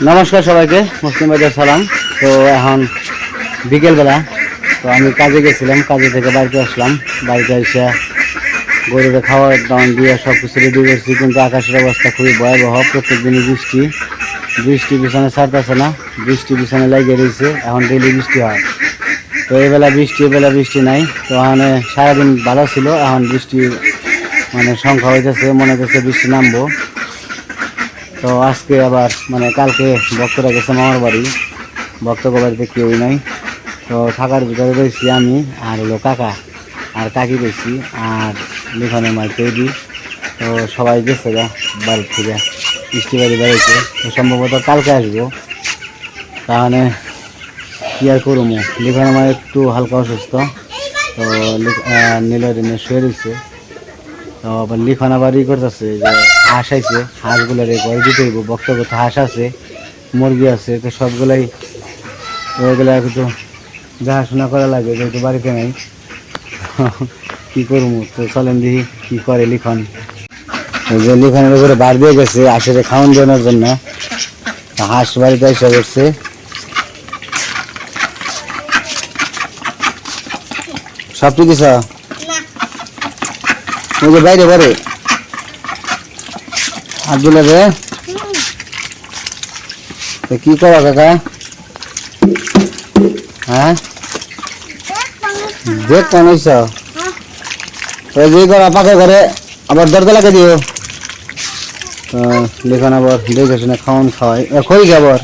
नमस्कार सबाइके मुस्लिम भाईদের সালাম। তো এখন বিকেলবেলা তো আমি কাজে গেছিলাম, কাজে থেকে বাড়িতে আসলাম। বাড়িতে এসে গরুকে খাওয়ার দাওয়ান দিয়ে সব কিছু রেডি করছি, কিন্তু আকাশের অবস্থা খুবই ভয়াবহ। প্রত্যেক দিনই বৃষ্টি বিছানে ছাড়তেছে না, বৃষ্টি বিছানে লেগে রয়েছে। এখন ডেলি বৃষ্টি হয়, তো এবেলা বৃষ্টি নাই। তো এখানে সারাদিন ভালো ছিল, এখন বৃষ্টি মানে সংখ্যা হইতেছে, মনে হচ্ছে বৃষ্টি নামবো। তো আজকে আবার মানে কালকে ভক্তরা গেছে মামার বাড়ি, ভক্তকে বাড়িতে কেউই নাই। তো থাকার ভিতরে রয়েছি আমি আর হলো কাকা আর কাকি রয়েছি আর লিখনের মাই তৈরি। তো সবাই গেছে গা বাড়ির থেকে, বৃষ্টি বাড়ি বেড়েছে। তো সম্ভবত কালকে আসবো। তাহলে কি আর করবো, লিখনের মাই একটু হালকা অসুস্থ, তো নীলদিনে শুয়ে রয়েছে। তো আবার লিখন আবার করতেছে যে হাঁস আইছে, হাঁসগুলোর ঘরে দিতে হইব। বক্তগত হাঁস আছে, মুরগি আছে, তো সবগুলাই ওইগুলা একটু দেখাশোনা করা লাগে, যেহেতু বাড়িতে নেই। কি করবো, তো চলেন দেখি কি করে লিখন। যে লিখনের উপরে বার দিয়ে গেছে হাঁসের খাওয়ান দেওয়ার জন্য, হাঁস বাড়িতে এসে করছে। সব ঠিক আছে, ওই যে বাইরে বারে আব্দুল্লাহ রে, কি করো কাকা? হ্যাঁ দেখ কেন ওই যে করা পাকা করে আবার দরজা লাগিয়ে দিও। লেখান আবার দেখে শুনে খাওয়ান খাওয়াই খই খাবার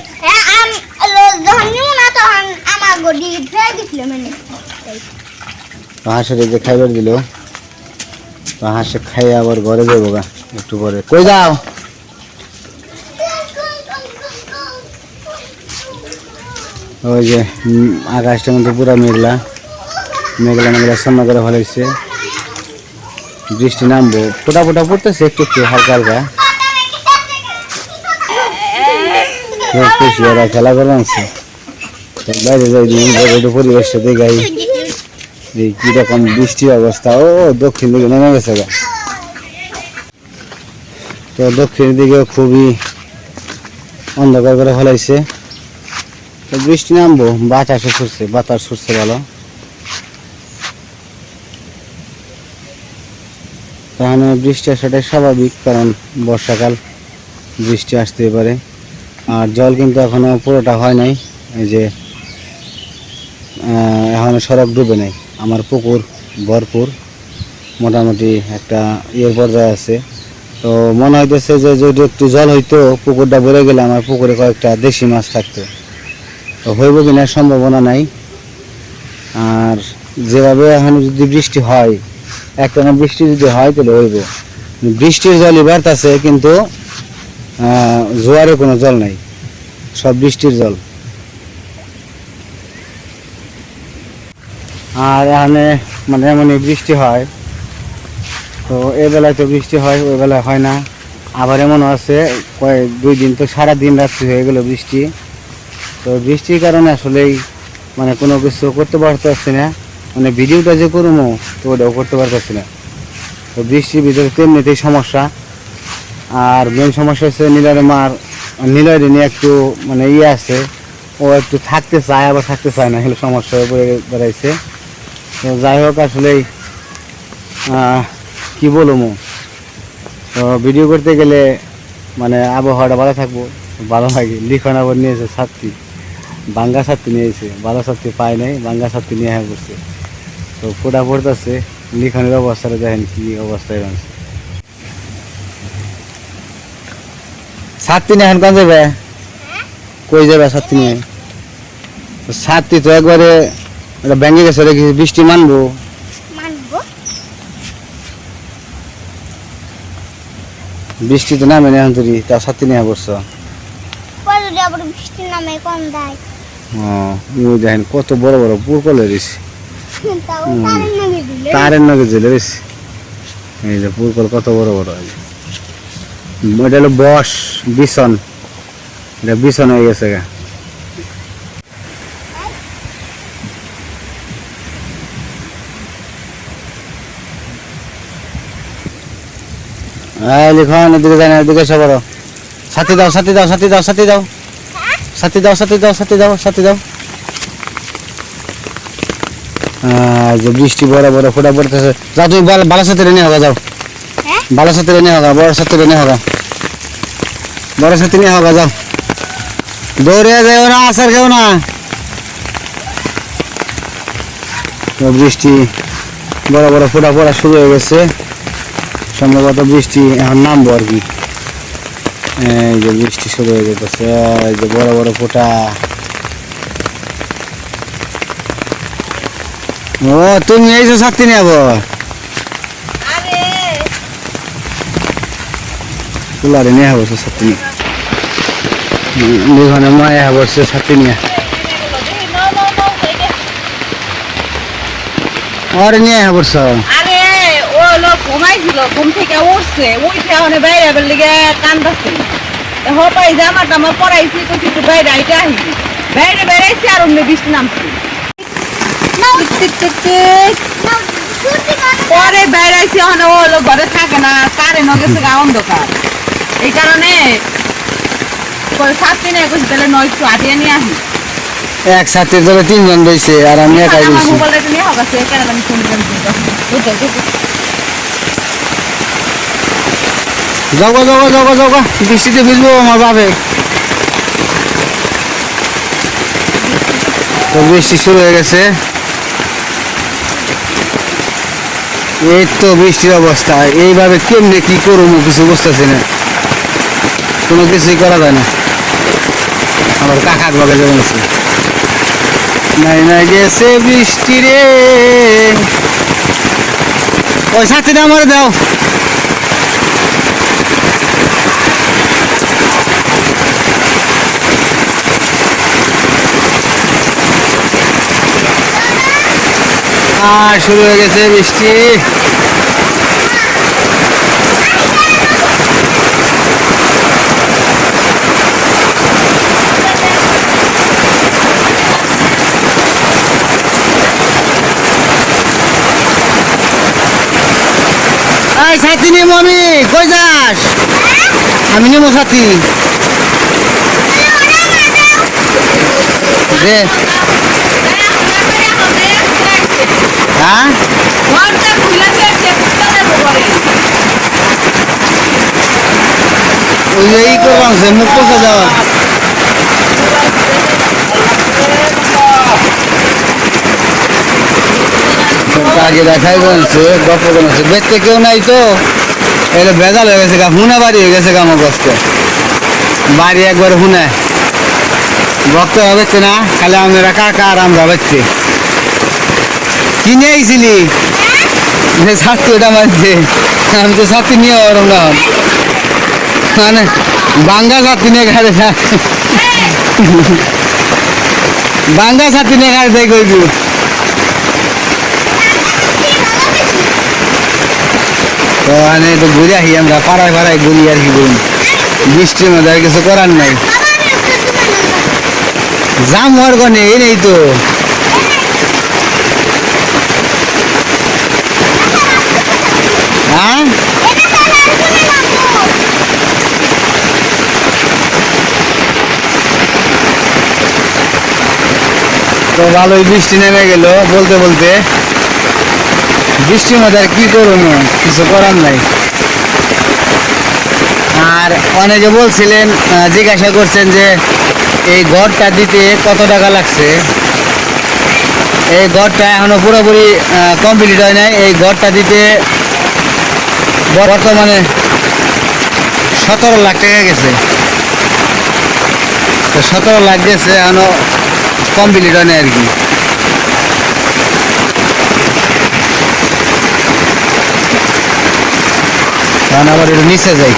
হাঁসের যে খাইবার দিল, হাঁসে খাই আবার ঘরে যাবো গা একটু পরে। কই যাও? ওই যে আকাশটা মধ্যে পুরা মেঘলা সামনে করে ভালো হয়েছে, বৃষ্টি নামবো। ফোটা পড়তেছে একটু একটু হালকা হালকা। ওরা খেলা করে আনছে বাইরে যাই, পরিবেশটা দেখাই কিরকম বৃষ্টির অবস্থা। ও দক্ষিণ দিকে নেমে গেছে গা। তো দক্ষিণ দিকে খুবই অন্ধকার করে ফেলাইছে, তো বৃষ্টি নামবো। বাতাস ছুটছে ভালো। তাহলে বৃষ্টি আসাটাই স্বাভাবিক, কারণ বর্ষাকাল, বৃষ্টি আসতেই পারে। আর জল কিন্তু এখনো পুরোটা হয় নাই, এই যে এখনো সড়ক ডুবে নাই। আমার পুকুর ভরপুর, মোটামুটি একটা ইয়ের পর্যায়ে আছে। তো মনে হইতেছে যে যদি একটু জল হইতো, পুকুরটা ভরে গেলে আমার পুকুরে কয়েকটা দেশি মাছ থাকতো। তো হইব কিনা সম্ভাবনা নাই। আর যেভাবে এখন যদি বৃষ্টি হয়, একটানা বৃষ্টি যদি হয় তাহলে হইব। বৃষ্টির জলই বাড়তেছে, কিন্তু জোয়ারে কোনো জল নাই, সব বৃষ্টির জল। আর এখানে মানে এমনই বৃষ্টি হয়, তো এই বেলায় তো বৃষ্টি হয়, ওই বেলায় হয় না। আবার এমনও আছে কয়েক 2 দিন তো সারা দিন রাত্রি হয়ে গেল বৃষ্টি। তো বৃষ্টির কারণে আসলেই মানে কোনো কিছু করতে পারতেছি না, মানে ভিডিওটা যে করবো তো ওটাও করতে পারতেছি না। তো বৃষ্টির ভিতরে তেমনিতেই সমস্যা। আর মেন সমস্যা হচ্ছে নীলয় নিয়ে একটু মানে ইয়ে আছে, ও একটু থাকতে চায় আবার থাকতে চায় না, এগুলো সমস্যা হয়ে পড়ে বেড়াইছে। তো যাই হোক, আসলেই কি বলবো, তো ভিডিও করতে গেলে মানে আবহাওয়াটা ভালো থাকবো, ভালো লাগে। লিখন আবার নিয়েছে ছাত্রী, বাঙ্গা ছাত্রী নিয়েছে, ভালো ছাত্রী পায় নাই, বাঙ্গা ছাত্রী নিয়ে করছে। তো ফোটা পড়তেছে, লিখনের অবস্থাটা দেখেন কি অবস্থায় আছে। ছাত্রী নিয়ে এখন কোন যাবে, কই যাবে ছাত্রী নিয়ে? ছাত্রী তো একবারে ভেঙে গেছে, বৃষ্টি মানবো। বৃষ্টি তো নামে না এখন, তুই তার ছাত্রী নিয়ে পড়ছো। দেখেন কত বড় বড় পুরকলে রয়েছে, তারের নগে ঝুলে রয়েছে। এই যে পুরকল কত বড় বড়। এটা হলো বিছন, এটা বিছন হয়ে গেছে গা। লিখন এদিকে যায় না, এদিকে এসে বড়। সাথী দাও, সাথী দাও, সাথী দাও, সাথী দাও, সাথে দাও সাথে দাও সাথে দাও সাথে দাও। যে বৃষ্টি বড় বড় ফোটা পড়তেছে। যাও তুমি বালা সাথে নিয়ে হোগা, যাও বালা সাথে নিয়ে হোগা, বড় সাথে নিয়ে হোগা, বড় সাথে নিয়ে হোগা, যাও। দৌড়ে যাও না, আসার কেউ না। বৃষ্টি বড় বড় ফোটা পড়া শুরু হয়ে গেছে, সম্ভবত বৃষ্টি এখন নামবো আর কি। এই যে বৃষ্টি শুরু হয়ে যেতেছে, এই যে বড় বড় ফোটা। ও তুমি এই যে ছাত্রী নেব তুলারে নিয়ে বসে ছাত্রী, দুখানে মায়া বসছে ছাত্রী নিয়ে। আরে নিয়ে বসছ। আরে ও লোক ঘুমাইছিল, ঘুম থেকে উঠছে, উঠে ওখানে বাইরে বের লিগে কান্দাছে। হপাই জামা টামা পরাইছি, কইছি একটু বাইরে আইতে আহি। বাইরে বেরাইছি আর অমনি বৃষ্টি নামছে। পরে বেড়াইছি, ওখানে ও লোক ঘরে থাকে না, কারেন্ট গেছে গা অন্ধকার, এই কারণে ছাত্রী নিয়ে কইছি তাহলে নয় একটু আটিয়ে নিয়ে আসি। এক ছাত্রীর ধরে তিনজন রয়েছে আর আমি একাই রয়েছি। মোবাইলটা নিয়ে হবে সে কেন আমি ফোন করেছি। যাও যাও যাও যাও, বৃষ্টিতে ভিজবো আমার বাবে। তো বৃষ্টি শুরু হয়ে গেছে, এই তো বৃষ্টির অবস্থা। এইভাবে কেমনে কি করবো কিছু বুঝতেছি না, কোনো কিছুই করা যায় না। আমার কাকার বাগে যেমন আছে, নাই নাই গেছে বৃষ্টি রে। ওই ছাত্রীটা আমার দাও। আর শুরু হয়ে গেছে বৃষ্টি। ছাতি নিমো আমি, কই যাস? আমি নিমো ছাতি দে। হ্যাঁ এই করলাম সে মুখ পোষা যাওয়া। আগে দেখাই বলছে গল্প করেছে, দেখতে কেউ নাই তো এটা ভেজাল হয়ে গেছে গা, হুনা বাড়ি হয়ে গেছে গা। আমার কষ্ট বাড়ি একবার হুনে ভক্ত হবে না, খালি আমরা কাকা আর আমরা বাচ্চে কিনে আইছিলি ছাত্রী ওটা মারছে। আমি তো ছাত্রী নিয়ে ওরম না, মানে বাঙ্গা ছাত্রী নিয়ে ঘাড়ে বাঙ্গা ছাত্রী নিয়ে ঘাড়ে দেখ কইবি। তো মানে তো ঘুরে আসি আমরা, পাড়ায় পাড়ায় ঘুরি আর কি করুন, বৃষ্টির মধ্যে আর কিছু করার নাই। জাম হওয়ার কনে এই নেই তো। হ্যাঁ তো ভালোই বৃষ্টি নেমে গেল বলতে বলতে। বৃষ্টির মধ্যে আর কি করবো, কিছু করার নাই। আর অনেকে বলছিলেন, জিজ্ঞাসা করছেন যে এই ঘরটা দিতে কত টাকা লাগছে। এই ঘরটা এখনো পুরোপুরি কমপ্লিট হয় নাই। এই ঘরটা দিতে বর্তমানে 17 লাখ টাকা গেছে। তো 17 লাখ গেছে, এখনো কমপ্লিট হয় নাই আর কি। কারণ আবার একটু নিচে যাই,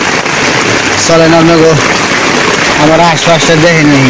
চলেন আপনাকে আমার আশপাশটা দেখে নেই।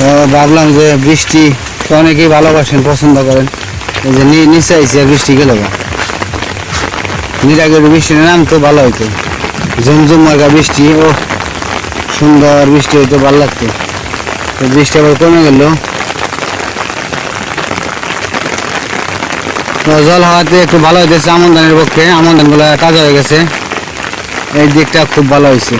তো ভাবলাম যে বৃষ্টি তো অনেকেই ভালোবাসেন, পছন্দ করেন, এই যে নিচে আইসি আর বৃষ্টি গেল গা। নিরাগের বৃষ্টি নাম তো ভালো হইতো, ঝুমঝুম মার্কা বৃষ্টি, ও সুন্দর বৃষ্টি হইতো, ভালো লাগতো। তো বৃষ্টি আবার কমে গেল, তো জল হওয়াতে একটু ভালো হইতেছে আমন ধানের পক্ষে, আমন ধানগুলো তাজা হয়ে গেছে, এই দিকটা খুব ভালো হয়েছে।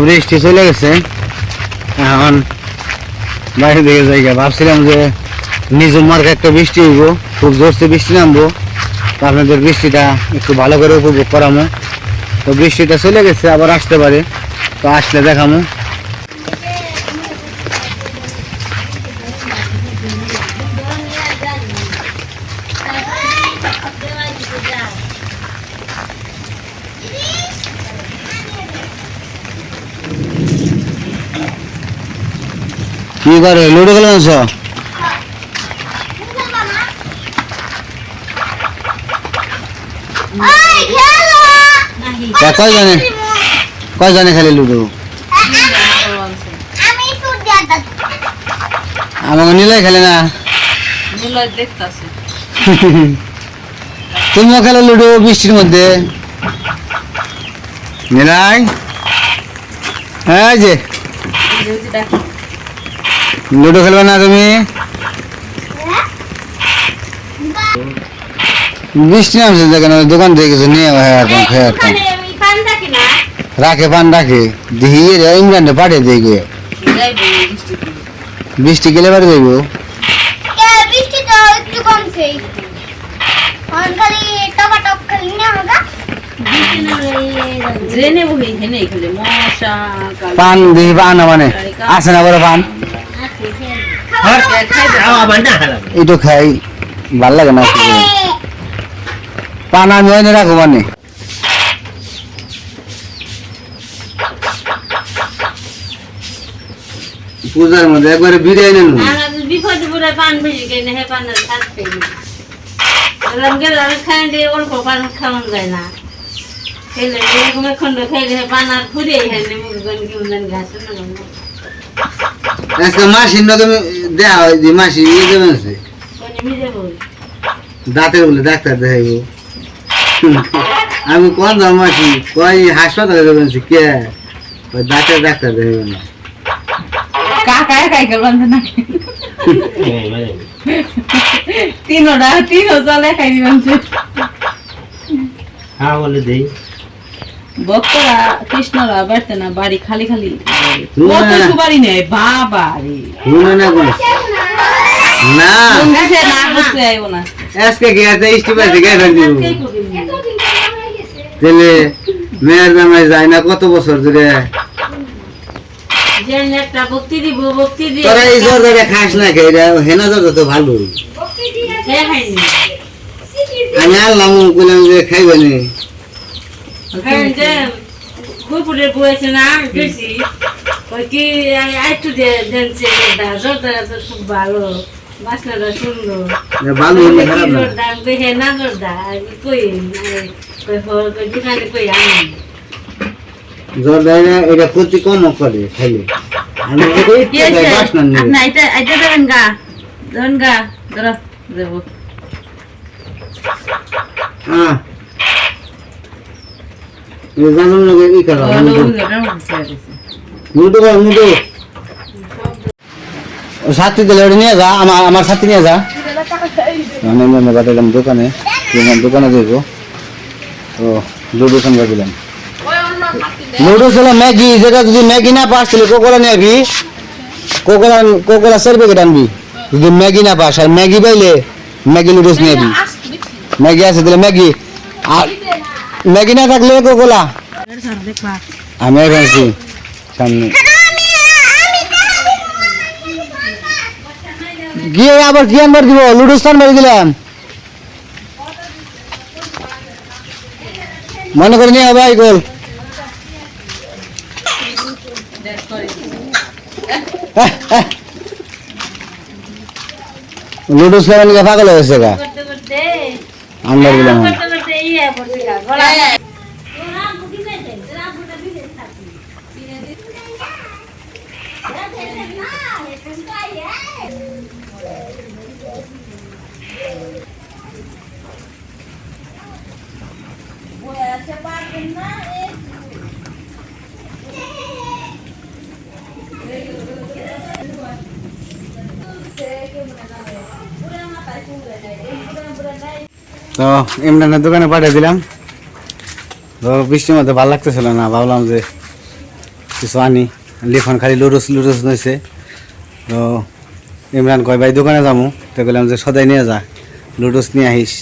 বৃষ্টি চলে গেছে, এখন বাইরে দিকে জায়গা ভাবছিলাম যে নিজম মার্কে একটা বৃষ্টি হইব, খুব জোরসে বৃষ্টি নামবো, তো আপনাদের বৃষ্টিটা একটু ভালো করে উপভোগ করামো। তো বৃষ্টিটা চলে গেছে, আবার আসতে পারে, তো আসলে দেখামো। কি করে লুডো খেলে আনছ? কয় জানে খেলে লুডো? আমাকে নিলাই খেলে না, তুমিও খেলো লুডো বৃষ্টির মধ্যে? নিলাই হ্যাঁ, যে লুডো খেলবে না তুমি? বৃষ্টি নামছে দেখেন, দোকান থেকে কিছু নিয়ে রাখে, পান রাখে, দেখি ইমরানটা পাঠিয়ে দিয়ে গিয়ে বৃষ্টি গেলে বাড়ি যাইব। পান দেখি পান মানে আছে না বড় পান, এইটা খাই ভাল লাগে না, পান আমি এনে রাখবো মানে। পূজার মধ্যে একবারে বিদায় নেন, বিপদে পুরো পান ভেজে গেলে হে পানের থাকতে অল্প পান খাওয়ান যায় না, খেলে খন্ড খাইলে পান আর ফুরিয়ে গাছ আজকে মাসি তুমি দেওয়া হয় যে মাসি ইয়ে দেবেন আছে দাঁতের বলে ডাক্তার দেখাইব। আমি কোন দাম মাসি কয় হাসপাতালে দেবেন কে দাঁতের ডাক্তার দেখাইব না, কাকা একাই গেলাম না, তিনও চলে খাই দিবেন। হ্যাঁ বলে দেই ভক্তরা কৃষ্ণরা বেড়তে না, বাড়ি খালি খালি বাড়ি নেই বাবা রে না আজকে গেছে ইস্টিমাতে গেছে তাহলে মেয়ের জামাই যায় না কত বছর ধরে, তোরা এই জর্দাটা খাস না কে? হেনা জর্দা তো ভালো, আমি আনলাম বললাম যে খাইবেনি, কুকুরের বয়েছে না বেশি কি একটু খুব ভালো, বাসনাটা সুন্দর, ভালো দাম হে না জোরদা কই দোকানে কই আনি জর্দা এটা ক্ষতি কম করে খাইলে, আমি বাসনা না এটা এটা দেবেন গা, দেবেন গা ধরো দেবো। হ্যাঁ জানুন না কি করা মুটো মুটো সাথী দিলে নিয়ে যা, আমার সাথী নিয়ে যা, আমি পাঠালাম দোকানে, দোকানে যাইব। তো লুডো সঙ্গে দিলাম, লুডো ছিল ম্যাগি, যেটা যদি ম্যাগি না পাস তাহলে কোকোলা নিয়ে আবি, কোকোলা সের প্যাকেট আনবি, যদি ম্যাগি না পাস আর ম্যাগি পাইলে ম্যাগি লুডোস নিয়ে আবি, ম্যাগি আছে তাহলে ম্যাগি, আর ম্যাগি না থাকলে কোকোলা। আমি এখানে সামনে গিয়ে আবার কি আনবার দিব? লুডুস আনবার দিলাম, মনে করে নিয়ে ভাই গোল। লুডুস খাবেন গা, পাগল হয়েছে গা, করতে করতে আনবার দিলাম। করতে করতে ইয়ে পড়ছে গা গলা তো ইমরানের দোকানে পাঠিয়ে দিলাম। তো বৃষ্টির মধ্যে ভালো লাগতেছিল না, ভাবলাম যে কিছু আনি। লিখন খালি লুডুস লুডুস নিয়েছে। তো ইমরান কয় ভাই দোকানে যাবো, তো বললাম যে সদাই নিয়ে যা, লুডুস নিয়ে আহিস।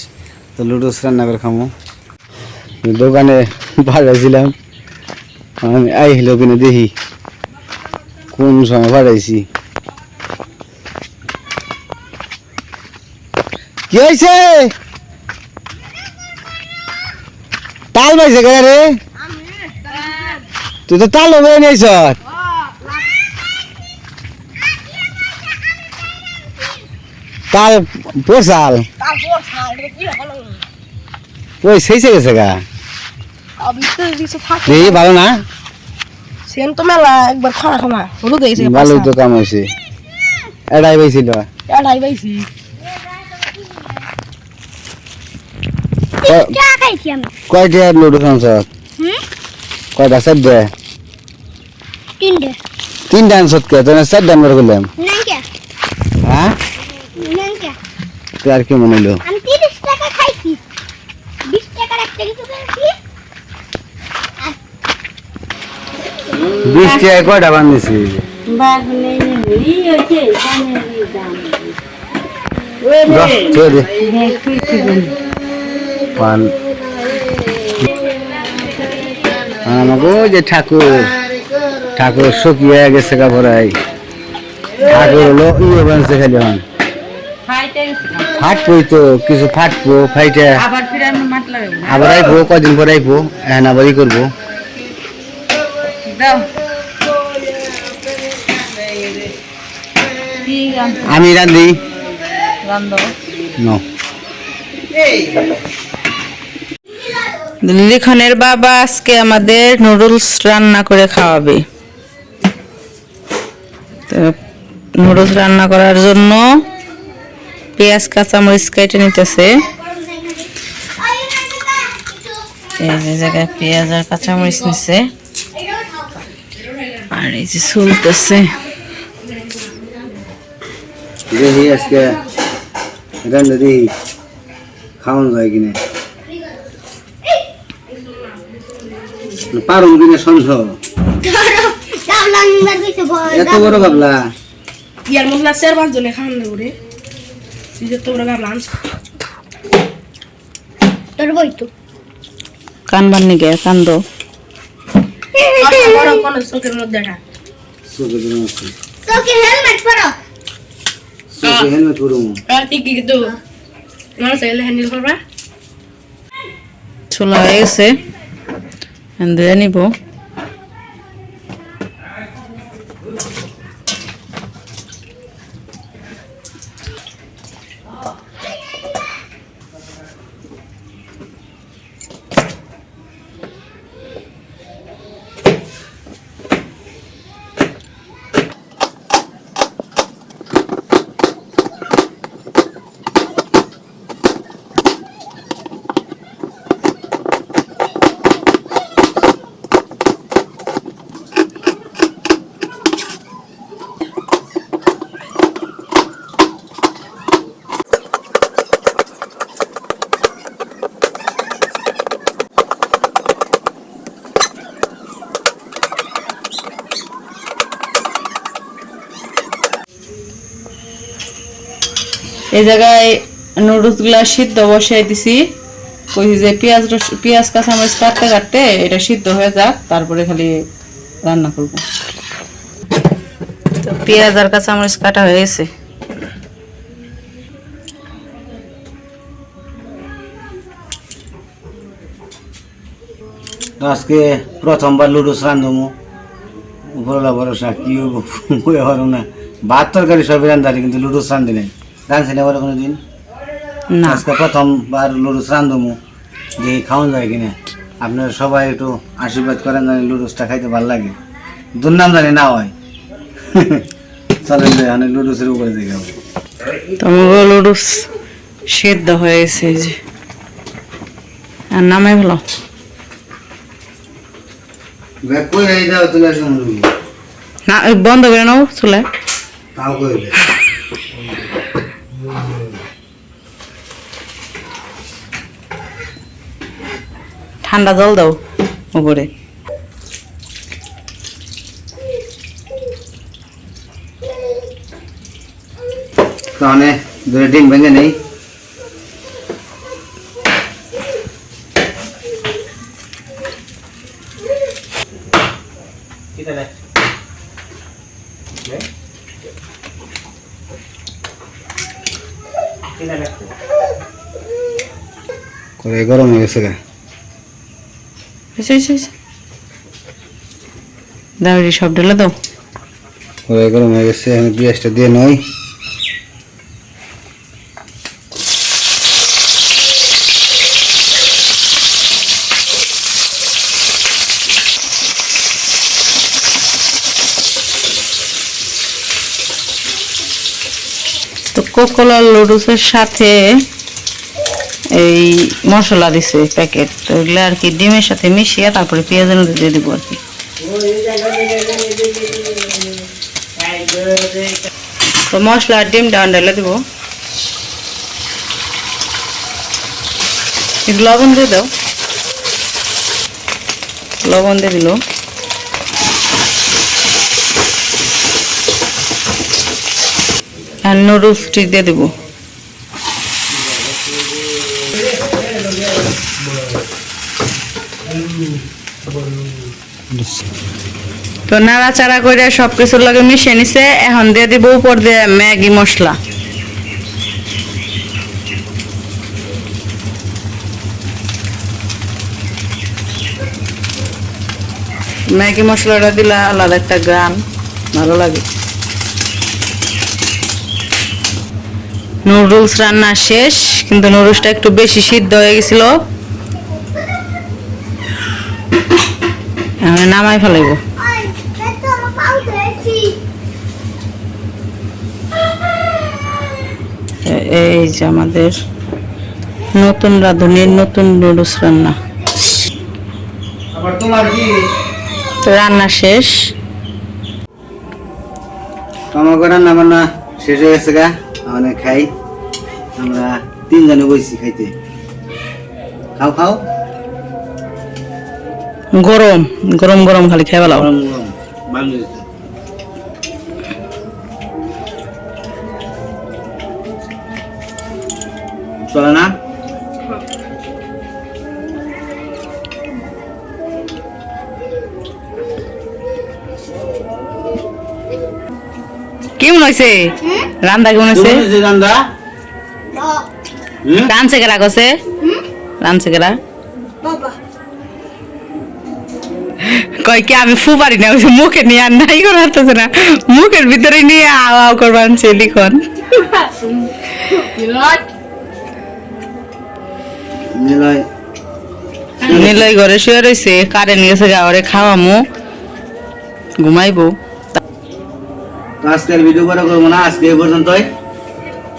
তো লুডুস রান্না করে খামো। দোকানে পাঠাইছিলাম, আমি আইলো কিনে দেখি কোন সময় পাঠাইছি। কি হয়েছে? তাল পাইছে কে রে? তুই তো তাল হবে নিয়েছ। তাল পোষাল ওই সেইছে গেছে গা, দেখি ভালো না? তো মেলা একবার খানা খামা হলুদ হয়ে গেছে, ভালোই তো কাম হয়েছে। এটাই পাইছিল এটাই পাইছি। কয়টা লুডুস আনছ? কয়টা? চারটে? তিনটা আনছ কে? তোর চারটা আনবার করলাম। হ্যাঁ তুই আর কি মনে হলো? 20 টাকায় কয়টা বানিয়েছি? বাগলে ই হচ্ছে কানের দাম আমাকে যে ঠাকুর ঠাকুর শুকিয়ে গেছে কাপড়াই। ঠাকুর হলো ইয়ে বানছে খালি হন ফাটবই তো, কিছু ফাটবো ফাইটে আবার আইবো, কদিন পরে আইবো, এখন আবার ই করবো। আমি রান্ধি লিখনের বাবা আজকে আমাদের নুডলস রান্না করে খাওয়াবে। তো নুডলস রান্না করার জন্য পেঁয়াজ কাঁচামরিচ কেটে নিতেছে। এই জায়গায় পেঁয়াজ আর কাঁচামরিচ নিছে, আর এই যে চলতেছে। দেখি আজকে রান্না দিই খাওয়ানো যায় কিনা, পারুম কিনা সন্দেহ। এত বড় গাবলা ইয়ার মধ্যে 4-5 জনে খাওয়ান রে, তুই যত বড় গাবলা আনছ তোর বই তো কান বান্নি গে কান দো বড় কোন চোখের মধ্যে দেখা চোখে হেলমেট পরো, চোখে হেলমেট পরুম। আর কি কি দো আমার সাইলে হ্যান্ডেল করবা। চলা হয়ে গেছে, ধুয়ে নিব। এই জায়গায় নুডলস গুলা সিদ্ধ বসাই দিছি, কইছি যে পেঁয়াজ কাঁচামরিচ কাটতে কাটতে এটা সিদ্ধ হয়ে যাক, তারপরে খালি রান্না করব। তো পেঁয়াজ আর কাঁচামরিচ কাটা হয়ে গেছে, তো আজকে প্রথমবার লুডুস রান্ধমু উপরলা ভরসা কি হয়ে পারো না ভাত তরকারি সবই রান্ধারি কিন্তু লুডুস রান্ধি নাই রাঁধছি না বলে কোনোদিন না আজকে প্রথমবার লুডুস রান্ধমু যে খাওয়ান যায় কিনা আপনারা সবাই একটু আশীর্বাদ করেন জানি লুডুসটা খাইতে ভালো লাগে দুর্নাম জানি না হয় চলেন যে অনেক লুডুসের উপরে দেখে তোমার লুডুস সেদ্ধ হয়ে গেছে যে আর নামাই ভালো ব্যাগ কই এই যাও তুলে আসুন না বন্ধ করে নাও চুলে তাও কইলে ঠান্ডা জল দাও উপরে তাহলে দুটো ডিম ভেঙে নেই গরম হয়ে গেছে দাও সব ঢেলে দাও গরম হয়ে গেছে আমি পেঁয়াজটা দিয়ে নই তো কোকোলা লুডুসের সাথে এই মশলা দিছে প্যাকেট তো এগুলো আর কি ডিমের সাথে মিশিয়ে তারপরে পেঁয়াজের মধ্যে দিয়ে দিব আর কি তো মশলা আর ডিমটা ঢেলে দিব একটু লবণ দিয়ে দাও লবণ দিয়ে দিল আর নুডলসটি দিয়ে দেবো তো নাড়াচাড়া করে সবকিছুর লগে মিশিয়ে নিছে এখন দিয়ে দিব উপর দিয়ে ম্যাগি মশলা ম্যাগি মশলাটা দিলে আলাদা একটা গ্রাম ভালো লাগে নুডলস রান্না শেষ কিন্তু নুডলসটা একটু বেশি সিদ্ধ হয়ে গেছিল আমি নামাই ফেলাইব এই যে আমাদের নতুন রাঁধুনির নতুন নুডলস রান্না তো রান্না শেষ আমার রান্না বান্না শেষ হয়ে গেছে গা অনেক খাই আমরা তিনজনে বসছি খাইতে খাও খাও গরম গরম গরম খালি খাই ভালো গরম গরম ভালো হয়েছে চলে না কেমন হয়েছে রান্না কেমন হয়েছে রান্দা রানছে কেরা কছে রানছে কেরা কয় কি আমি ফু পারি না মুখে নিয়ে আর নাই করে হাঁটতেছে না মুখের ভিতরে নিয়ে আও আও করবা আনছে লিখন নিলয় ঘরে শুয়ে রয়েছে কারেন্ট গেছে গাওয়ারে খাওয়ামু ঘুমাইবো তো আজকের ভিডিও করা করবো না আজকে এই পর্যন্তই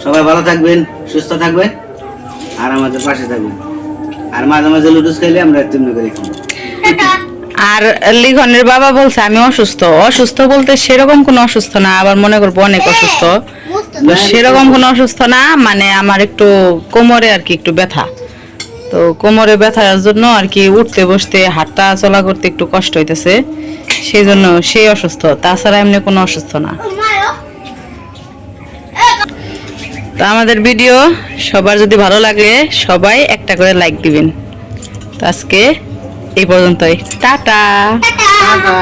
সবাই ভালো থাকবেন সুস্থ থাকবেন আর আমাদের পাশে থাকবেন আর মাঝে মাঝে লুডুস খাইলে আমরা তেমনি করে খাবো আর লিখনের বাবা বলছে আমি অসুস্থ অসুস্থ বলতে সেরকম কোনো অসুস্থ না আবার মনে করবো অনেক অসুস্থ তো সেরকম কোনো অসুস্থ না মানে আমার একটু কোমরে আর কি একটু ব্যথা তো কোমরে ব্যথার জন্য আর কি উঠতে বসতে হাঁটা চলা করতে একটু কষ্ট হইতেছে সেই জন্য সেই অসুস্থ তাছাড়া এমনি কোনো অসুস্থ না তো আমাদের ভিডিও সবার যদি ভালো লাগে সবাই একটা করে লাইক দিবেন তো আজকে এই পর্যন্তই টাটা টাটা